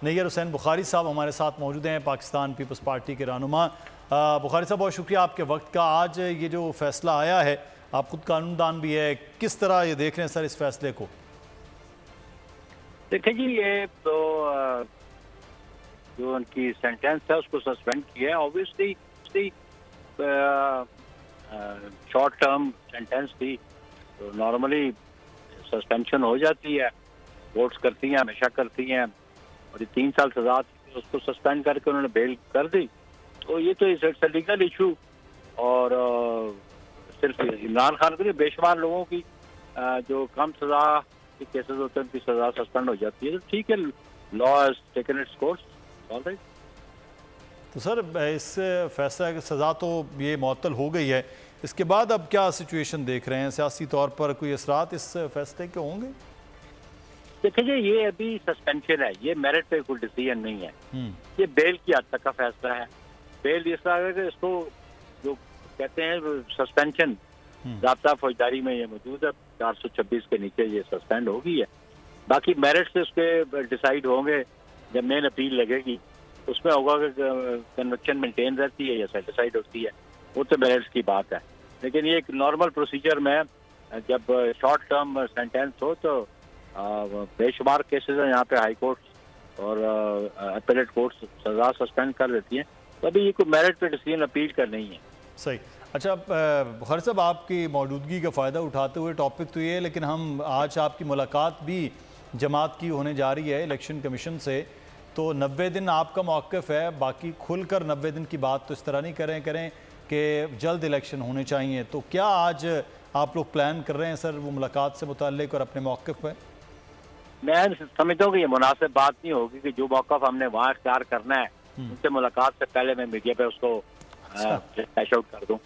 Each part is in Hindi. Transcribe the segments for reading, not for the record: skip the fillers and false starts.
नैयर हुसैन बुखारी साहब हमारे साथ मौजूद हैं, पाकिस्तान पीपल्स पार्टी के रहनुमा। बुखारी साहब, बहुत शुक्रिया आपके वक्त का। आज ये जो फैसला आया है, आप खुद कानूनदान भी है, किस तरह ये देख रहे हैं सर इस फैसले को? देखिए जी, ये तो जो उनकी सेंटेंस है उसको सस्पेंड किया है। ऑब्वियसली शॉर्ट टर्म सेंटेंस थी, तो नॉर्मली सस्पेंशन हो जाती है, कोर्ट्स करती हैं, हमेशा करती हैं। और ये 3 साल सजा थी, उसको सस्पेंड करके उन्होंने बेल कर दी। तो ये तो इट्स अ लीगल इशू। और सिर्फ इमरान खान को नहीं, बेशुमार लोगों की जो कम सजा के केसेस होते हैं उनकी सजा सस्पेंड हो जाती है। तो ठीक है, law has taken its course, alright. तो सर इस फैसला की सज़ा तो ये मुअत्तल हो गई है, इसके बाद अब क्या सिचुएशन देख रहे हैं? सियासी तौर पर कोई असरात इस फैसले के होंगे? देखिए, ये अभी सस्पेंशन है, ये मेरिट पे कोई डिसीजन नहीं है। ये बेल की हद तक का फैसला है। बेल इस तरह कि इसको जो कहते हैं सस्पेंशन, ज़ाब्ता फौजदारी में ये मौजूद है, 426 के नीचे ये सस्पेंड हो गई है। बाकी मेरिट से उसके डिसाइड होंगे जब मेन अपील लगेगी, उसमें होगा कि कन्विक्शन मेंटेन रहती है या सेटिसाइड होती है, वो तो मेरिट्स की बात है। लेकिन ये एक नॉर्मल प्रोसीजर में जब शॉर्ट टर्म सेंटेंस हो तो बेशुमार केसेस हैं यहाँ पे हाई कोर्ट और अपीलेट कोर्ट्स सजा सस्पेंड कर देती हैं। तो अभी ये कोई मेरिट पे डिसीजन अपील कर नहीं है। सही। अच्छा बुखारी साहब, आपकी मौजूदगी का फ़ायदा उठाते हुए टॉपिक तो ये है, लेकिन हम आज आपकी मुलाकात भी जमात की होने जा रही है इलेक्शन कमीशन से, तो 90 दिन आपका मौक़िफ़ है। बाकी खुलकर 90 दिन की बात तो इस तरह नहीं करें कि जल्द इलेक्शन होने चाहिए। तो क्या आज आप लोग प्लान कर रहे हैं सर वो मुलाकात से मुताल्लिक और अपने मौक़िफ़ पर? मैं समझता हूँ कि ये मुनासिब बात नहीं होगी कि जो मौक़िफ़ हमने वहाँ इख्तियार करना है उनसे मुलाकात से पहले मैं मीडिया पे उसको कैश आउट कर दूँ।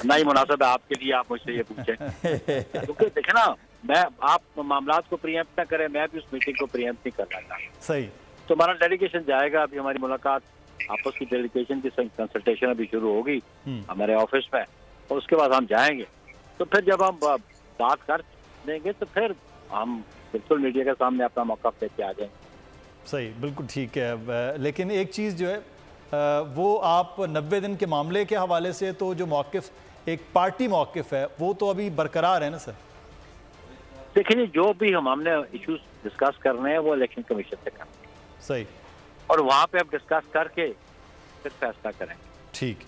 ना ही मुनासिब है आपके लिए आप मुझसे ये पूछें। क्योंकि देखिए ना, मैं आप मामलात को प्रीएम्प्ट ना करें, मैं भी उस मीटिंग को प्रीएम्प्ट नहीं करना चाहता। सही। तो हमारा डेलीगेशन जाएगा, अभी हमारी मुलाकात आपस की डेलीगेशन की कंसल्टेशन अभी शुरू होगी हमारे ऑफिस में, और उसके बाद हम जाएंगे। तो फिर जब हम बात कर देंगे तो फिर हम बिल्कुल मीडिया के सामने अपना मौका लेके आ जाएंगे। सही, बिल्कुल ठीक है। लेकिन एक चीज़ जो है वो आप 90 दिन के मामले के हवाले से तो जो मौक़िफ़ एक पार्टी मौक़िफ़ है वो तो अभी बरकरार है ना सर? देखिए, जो भी हमने इश्यूज डिस्कस करने हैं वो इलेक्शन कमीशन से करना है। सही। और वहाँ पे अब डिस्कस करके फिर फैसला करेंगे। ठीक।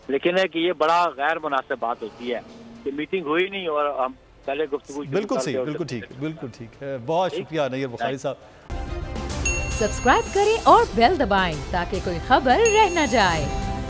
लेकिन है कि ये बड़ा गैर मुनासिब बात होती है कि मीटिंग हुई नहीं और हम पहले गुफ्तगू। बिल्कुल सही, बिल्कुल ठीक, बिल्कुल ठीक है। बहुत शुक्रिया नैयर बुखारी साहब। सब्सक्राइब करें और बेल दबाएं ताकि कोई खबर रह न जाए।